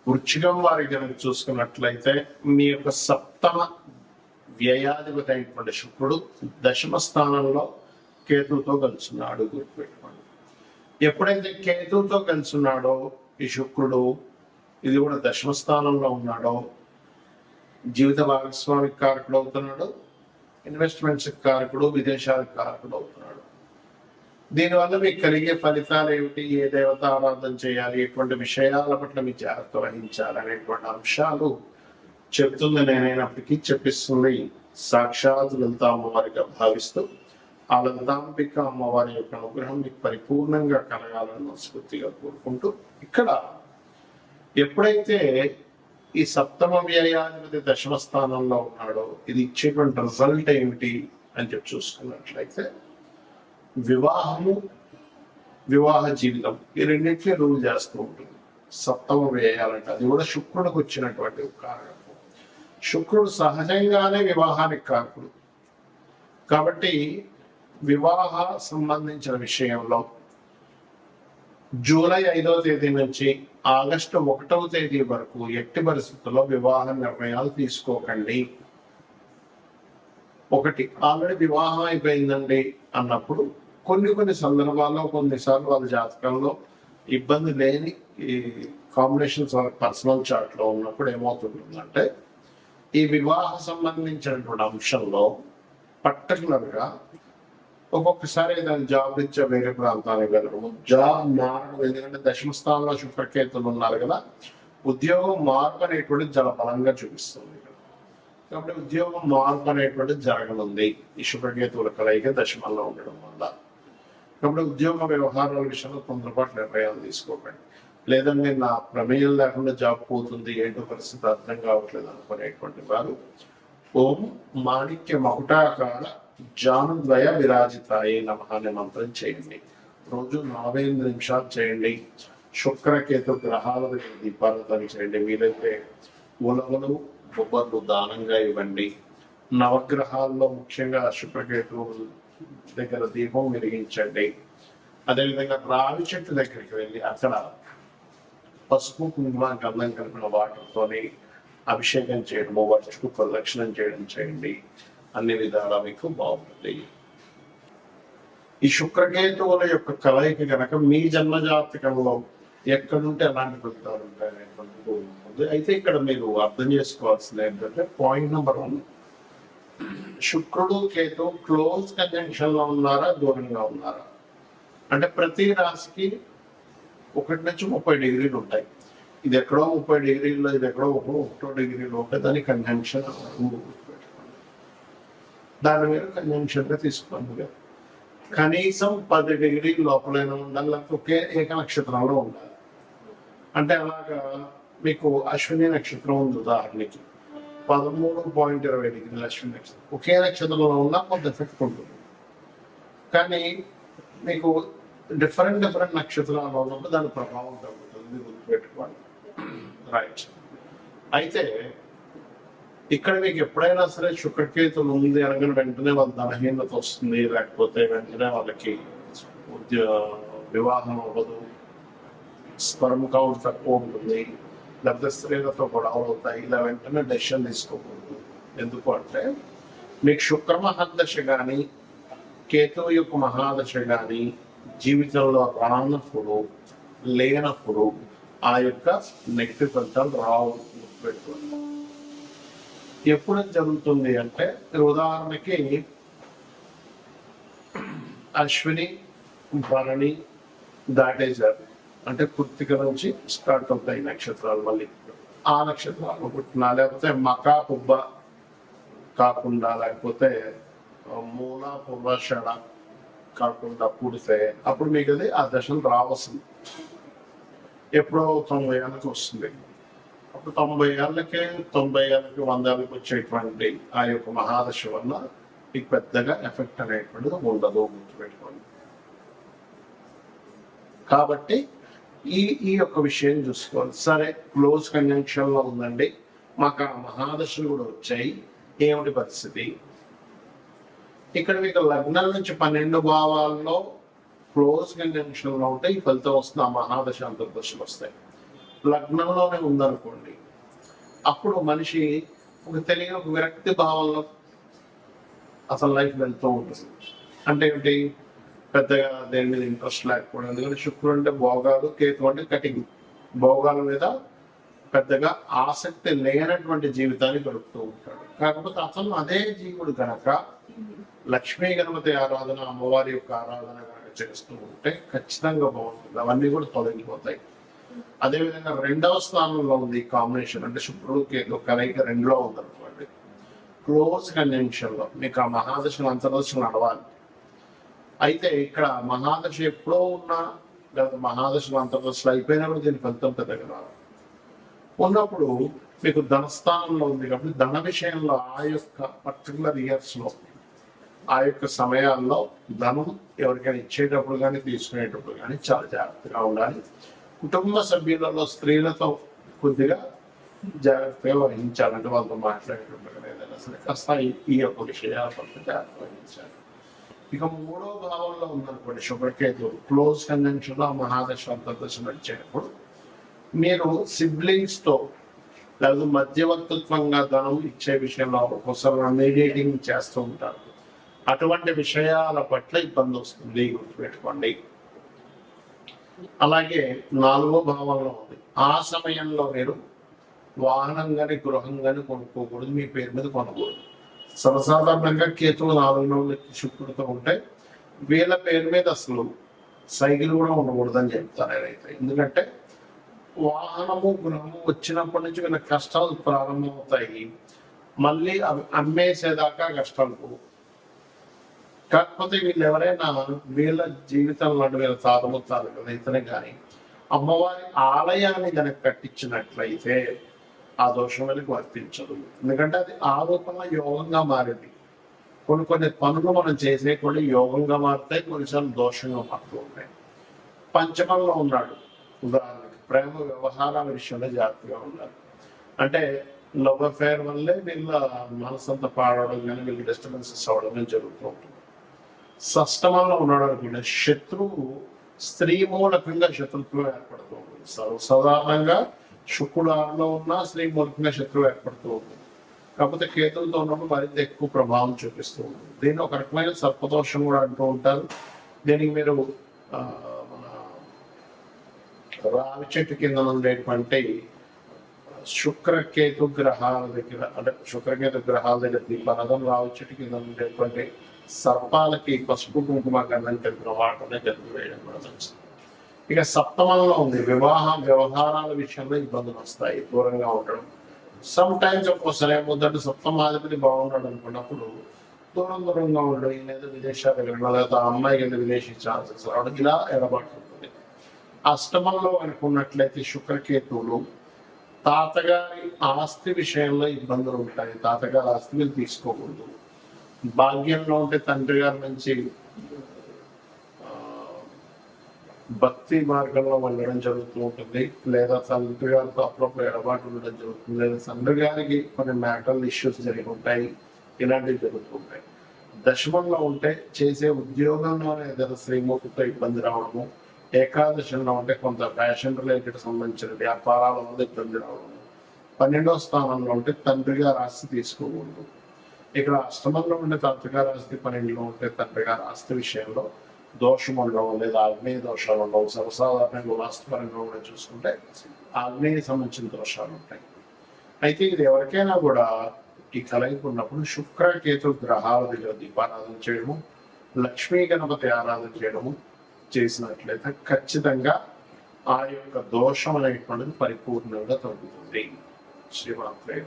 వృశ్చికం వారి కనుక చూసుకున్నట్లయితే మీ యొక్క సప్తమ వ్యయాధిపతి అయినటువంటి శుక్రుడు దశమ స్థానంలో కేతువుతో కలుసున్నాడు. గుర్తుపెట్టుకోండి, ఎప్పుడైతే కేతువుతో కలుసున్నాడో ఈ శుక్రుడు, ఇది కూడా దశమ స్థానంలో ఉన్నాడో, జీవిత భాగస్వామికి కారకుడు అవుతున్నాడు, ఇన్వెస్ట్మెంట్స్ కారకుడు, విదేశాలకు కారకుడు అవుతున్నాడు. దీనివల్ల మీకు కలిగే ఫలితాలు ఏమిటి, ఏ దేవత ఆరాధన చేయాలి, ఎటువంటి విషయాల పట్ల మీ జాగ్రత్త వహించాలి అనేటువంటి అంశాలు చెప్తుంది నేనైనప్పటికీ చెప్పిస్తుంది సాక్షాత్ లలిత అమ్మవారిగా భావిస్తూ ఆ లలితాంబిక అమ్మవారి యొక్క అనుగ్రహం మీకు పరిపూర్ణంగా కలగాలని మనస్ఫూర్తిగా కోరుకుంటూ, ఇక్కడ ఎప్పుడైతే ఈ సప్తమ వ్యయాధిపతి దశమ స్థానంలో ఉన్నాడో ఇది ఇచ్చేటువంటి రిజల్ట్ ఏమిటి అని చెప్పి చూసుకున్నట్లయితే వివాహము, వివాహ జీవితం ఈ రెండింటినీ రూల్ చేస్తూ ఉంటుంది. సప్తమ వ్యయాలంటే అది కూడా శుక్రుడికి వచ్చినటువంటి కారణం. శుక్రుడు సహజంగానే వివాహానికి కారకుడు కాబట్టి వివాహ సంబంధించిన విషయంలో జూలై 5వ తేదీ నుంచి ఆగస్టు 1వ తేదీ వరకు ఎట్టి పరిస్థితుల్లో వివాహ నిర్ణయాలు తీసుకోకండి. ఒకటి, ఆల్రెడీ వివాహం అయిపోయిందండి అన్నప్పుడు కొన్ని సందర్భాల్లో కొన్నిసార్లు వాళ్ళ జాతకంలో ఇబ్బంది లేని ఈ కాంబినేషన్స్ వాళ్ళ పర్సనల్ చార్ట్ లో ఉన్నప్పుడు ఏమవుతుందంటే ఈ వివాహ సంబంధించినటువంటి అంశంలో పర్టికులర్గా ఒక్కొక్కసారి దాని జాబ్ రీత్యా వేరే ప్రాంతానికి వెళ్ళడము, జాబ్ మారడం, ఎందుకంటే దశమ స్థానంలో శుక్రకేతులు ఉన్నారు కదా, ఉద్యోగం మార్పు అనేటువంటిది చాలా బలంగా చూపిస్తుంది ఇక్కడ. కాబట్టి ఉద్యోగం మార్పు అనేటువంటిది జరగనుంది ఈ శుక్రకేతువుల కలయిక దశమంలో ఉండడం వల్ల. కాబట్టి ఉద్యోగ వ్యవహారాల విషయంలో తొందరపాటు నిర్ణయాలు తీసుకోకండి. లేదంటే నా ప్రమేయం లేకుండా జాబ్ పోతుంది, ఏంటో పరిస్థితి అర్థం కావట్లేదు అనుకునేటువంటి వారు ఓం మాణిక్య మకుటాకార జానుద్వయ విరాజితాయే నమః అనే మంత్రం చేయండి. రోజు 45 నిమిషాలు చేయండి. శుక్రకేతు గ్రహాల దగ్గర దీపారాధన చేయండి. వీలైతే ఉలవలు, బొబ్బర్లు దానంగా ఇవ్వండి. నవగ్రహాల్లో ముఖ్యంగా శుక్రకేతు దగ్గర దీపం వెలిగించండి. అదేవిధంగా రావి చెట్టు దగ్గరికి వెళ్ళి అక్కడ పసుపు, కుంకుమ, గంధం కలిపిన వాటితోని అభిషేకం చేయడము, వర్చుకు ప్రదక్షిణం చేయడం చేయండి. అన్ని విధాలా మీకు బాగుంటుంది. ఈ శుక్రకేతువుల యొక్క కలయిక కనుక మీ జన్మజాతకంలో ఎక్కడుంటే అలాంటి ఫలితాలు ఉంటాయనేటువంటిది ఉంటుంది. అయితే ఇక్కడ మీరు అర్థం చేసుకోవాల్సింది ఏంటంటే పాయింట్ నెంబర్ 1, శుక్రుడు కేతు క్లోజ్ కంజంక్షన్ లో ఉన్నారా, దూరంగా ఉన్నారా అంటే ప్రతి రాశికి 1 నుంచి 30 డిగ్రీలు ఉంటాయి. ఇది ఎక్కడో 30 డిగ్రీల్లో, ఇది ఎక్కడో 1 డిగ్రీలో ఉంటే దాని కంజంక్షన్ దాని మీద కంజంక్షన్ గా తీసుకోండి. కనీసం 10 డిగ్రీల లోపలైనా ఉండాలి, లేకపోతే ఏక నక్షత్రంలో ఉండాలి. అంటే అలాగా మీకు అశ్విని నక్షత్రం ఉంది ఉదాహరణకి, 13.20 డిగ్రీల అశ్విని నక్షత్రం ఒకే నక్షత్రంలో ఉన్నా కొంత ఎఫెక్ట్ ఉంటుంది. కానీ మీకు డిఫరెంట్ నక్షత్రాలు ఉన్నప్పుడు దాని ప్రభావం తగ్గుతుంది, గుర్తుపెట్టుకోండి. రైట్. అయితే ఇక్కడ మీకు ఎప్పుడైనా సరే శుక్రకేతులు ఉంది అనగానే వెంటనే వాళ్ళ ధనహీనత వస్తుంది, లేకపోతే వెంటనే వాళ్ళకి వివాహం అవ్వదు, స్పర్మ్ కౌంట్ తక్కువ ఉంటుంది, లేకపోతే స్త్రీలతో గొడవలు అవుతాయి, ఇలా వెంటనే డెసిషన్ తీసుకోకూడదు. ఎందుకు అంటే మీకు శుక్ర మహాదశ కానీ కేతువు యొక్క మహాదశ కానీ జీవితంలో రానప్పుడు, లేనప్పుడు ఆ యొక్క నెగిటివ్ ఫలితాలు రావు. పెట్టుకోండి. ఎప్పుడు జరుగుతుంది అంటే ఉదాహరణకి అశ్విని, భరణి దాటేశారు అంటే కృత్తిక నుంచి స్టార్ట్ అవుతాయి నక్షత్రాలు. మళ్ళీ ఆ నక్షత్రాలు పుట్టినా, లేకపోతే మకా పుబ్బ కాకుండా, లేకపోతే మూల పూర్వాషాఢ కాకుండా పుడితే అప్పుడు మీకు అది ఆ దశలు రావాల్సింది. ఎప్పుడో 90 ఏళ్ళకి వస్తుంది. అప్పుడు 90 ఏళ్ళకి 100 ఏళ్ళకి వచ్చేటువంటి ఆ యొక్క మహాదశ వల్ల మీకు పెద్దగా ఎఫెక్ట్ అనేటువంటిది ఉండదు, గుర్తుపెట్టుకోండి. కాబట్టి ఈ యొక్క విషయం చూసుకోవాలి. సరే, క్లోజ్ కంజంక్షన్ లో ఉందండి, మాకు ఆ మహాదశలు కూడా వచ్చాయి, ఏమిటి పరిస్థితి? ఇక్కడ మీకు లగ్నం నుంచి 12 భావాల్లో క్లోజ్ కంజంక్షన్ లో ఉంటే ఈ ఫలితం వస్తుంది, ఆ మహాదశ అంతర్దశలు వస్తాయి. లగ్నంలోనే ఉందనుకోండి, అప్పుడు మనిషి తెలియని ఒక విరక్తి భావంలో అసలు లైఫ్ వెళ్తూ ఉంటుంది. అంటే ఏంటి, పెద్దగా దేని మీద ఇంట్రెస్ట్ లేకపోవడం. ఎందుకంటే శుక్రుడు అంటే భోగాలు, కేతు అంటే కటింగ్. భోగాల మీద పెద్దగా ఆసక్తి లేనటువంటి జీవితాన్ని గడుపుతూ ఉంటాడు. కాకపోతే అతను అదే జీవుడు కనుక లక్ష్మీ గణపతి ఆరాధన, అమ్మవారి యొక్క ఆరాధన కనుక చేస్తూ ఉంటే ఖచ్చితంగా బాగుంటుంది. అవన్నీ కూడా తొలగిపోతాయి. అదేవిధంగా 2వ స్థానంలో ఉంది కాంబినేషన్, అంటే శుక్రుడు కేతు కలయిక 2లో ఉందనుకోండి, క్లోజ్ కంజంక్షన్ లో మీకు ఆ మహాదశలు అంతర్దశలు నడవాలి. అయితే ఇక్కడ మహాదశ ఎప్పుడో ఉన్నా, లేదా మహాదశలు అంతర్దశలు అయిపోయినప్పుడు దీని ఫలితం పెద్దగా రాదు. ఉన్నప్పుడు మీకు ధనస్థానంలో ఉంది కాబట్టి ధన విషయంలో ఆ యొక్క పర్టికులర్ ఇయర్స్ లో, ఆ యొక్క సమయాల్లో ధనం ఎవరికైనా ఇచ్చేటప్పుడు కానీ తీసుకునేటప్పుడు కానీ చాలా జాగ్రత్తగా ఉండాలి. కుటుంబ సభ్యులలో స్త్రీలతో కొద్దిగా జాగ్రత్తగా వహించాలంటే వాళ్ళతో మాట్లాడేటప్పుడు ఏదైనా సరే కాస్త ఈ యొక్క విషయాల పట్ల జాగ్రత్త వహించాలి. ఇక 3వ భావంలో ఉందనుకోండి శుభకేతు క్లోజ్ కంజంక్షన్ లో మహాదశ అంతర్దశ నడిచేటప్పుడు మీరు సిబ్లింగ్స్ తో లేదా మధ్యవర్తిత్వంగా ధనం ఇచ్చే విషయంలో ఒక్కోసారి మీడియేటింగ్ చేస్తూ ఉంటారు. అటువంటి విషయాల పట్ల ఇబ్బంది వస్తుంది, గుర్తుపెట్టుకోండి. అలాగే 4వ భావంలో ఉంది, ఆ సమయంలో మీరు వాహనం కానీ గృహం కానీ కొనుక్కోకూడదు, మీ పేరు మీద కొనకూడదు. సర్వసాధారణంగా కేతువు 4లో శుక్రుడితో ఉంటే వీళ్ళ పేరు మీద అసలు సైకిల్ కూడా ఉండకూడదని చెప్తారు ఏదైతే. ఎందుకంటే వాహనము గృహము వచ్చినప్పటి నుంచి వీళ్ళ కష్టాలు ప్రారంభమవుతాయి, మళ్ళీ అవి అమ్మేసేదాకా కష్టాలు. కాకపోతే వీళ్ళు ఎవరైనా వీళ్ళ జీవితంలో వీళ్ళ తాతముత్తాలు కదా ఇతనే కానీ అమ్మవారి ఆలయాన్ని కనుక కట్టించినట్లయితే ఆ దోషం వీళ్ళకి వర్తించదు. ఎందుకంటే అది ఆరోపణ యోగంగా మారింది. కొన్ని పనులు మనం చేసే కూడా యోగంగా మారుతాయి, కొన్నిసార్లు దోషంగా మారుతూ ఉంటాయి. పంచమంలో ఉన్నాడు, ఉదాహరణకి ప్రేమ వ్యవహారాల విషయంలో జాగ్రత్తగా ఉండాలి. అంటే లవ్ అఫేర్ వల్లే వీళ్ళ మనసంతా పాడడం కానీ వీళ్ళకి డిస్టర్బెన్సెస్ అవ్వడం కానీ జరుగుతూ ఉంటుంది. షష్టమంలో ఉన్నాడు అనుకుంటే శత్రువు స్త్రీ మూలకంగా శత్రుత్వం ఏర్పడుతూ ఉంటుంది. సర్వసాధారణంగా శుక్రుడు 6లో ఉన్నా స్త్రీ మూలకంగా శత్రువు ఏర్పడుతూ ఉంటుంది. కాకపోతే కేతువుతో ఉన్నప్పుడు మరింత ఎక్కువ ప్రభావం చూపిస్తూ ఉంటుంది. దీన్ని ఒక రకమైన సర్పదోషం కూడా అంటూ ఉంటారు. దీనికి మీరు మన రావి చెట్టు కింద ఉండేటువంటి శుక్రకేతు గ్రహాల దగ్గర, అంటే శుక్రకేతు గ్రహాల దగ్గర దీపారాధన, రావి చెట్టు కింద ఉండేటువంటి సర్పాలకి పసుపు కుంకుమ గంధం కలిపిన వాటనే కలిపి వేయడం కూడా మంచిది. ఇక సప్తమంలో ఉంది, వ్యవహారాల విషయంలో ఇబ్బందులు వస్తాయి, దూరంగా ఉండడం. సమ్ టైమ్స్ ఒక్కోసారి ఏమవుతుందంటే సప్తమాధిపతి బాగున్నాడు అనుకున్నప్పుడు దూరంగా ఉండడం, లేదా విదేశాలు వెళ్ళడం, లేదా అమ్మాయి కింద విదేశీ ఛాన్సెస్ రావడం, ఇలా ఎడబాటు ఉంటుంది. అష్టమంలో అనుకున్నట్లయితే శుక్రకేతువులు తాతగారి ఆస్తి విషయంలో ఇబ్బందులు ఉంటాయి, తాతగారి ఆస్తిని తీసుకోకూడదు. భాగ్యంలో ఉంటే తండ్రి గారి నుంచి భక్తి మార్గంలో వెళ్ళడం జరుగుతూ ఉంటుంది, లేదా తండ్రి గారితో అప్పుడప్పుడు ఎడబాటు ఉండడం జరుగుతుంది, లేదా తండ్రి గారికి కొన్ని మ్యాటల్ ఇష్యూస్ జరిగి ఉంటాయి, ఇలాంటివి జరుగుతుంటాయి. దశమంలో ఉంటే చేసే ఉద్యోగంలోనే ఏదైనా శ్రీమూర్తితో ఇబ్బంది రావడము, ఏకాదశంలో ఉంటే కొంత ఫ్యాషన్ రిలేటెడ్ సంబంధించిన వ్యాపారాల వల్ల ఇబ్బంది రావడము, 12వ స్థానంలో ఉంటే తండ్రి గారి ఆస్తి తీసుకోకూడదు. ఇక్కడ అష్టమంలో ఉండే తంత్రిగారి ఆస్తి, 12లో ఉంటే తండ్రి గారి ఆస్తి విషయంలో దోషం ఉండడం, లేదా ఆగ్నేయ దోషాలు ఉండవు. సర్వసాధారణంగా వాస్తుపరంగా కూడా చూసుకుంటే ఆగ్నేయ సంబంధించిన దోషాలు ఉంటాయి. అయితే ఇది ఎవరికైనా కూడా ఈ కలయిక ఉన్నప్పుడు శుక్రకేతు గ్రహాల దగ్గర దీపారాధన చేయడము, లక్ష్మీ గణపతి ఆరాధన చేయడము చేసినట్లయితే ఖచ్చితంగా ఆ యొక్క దోషం అనేటువంటిది పరిపూర్ణంగా తగ్గుతుంది. శ్రీమాత్రే.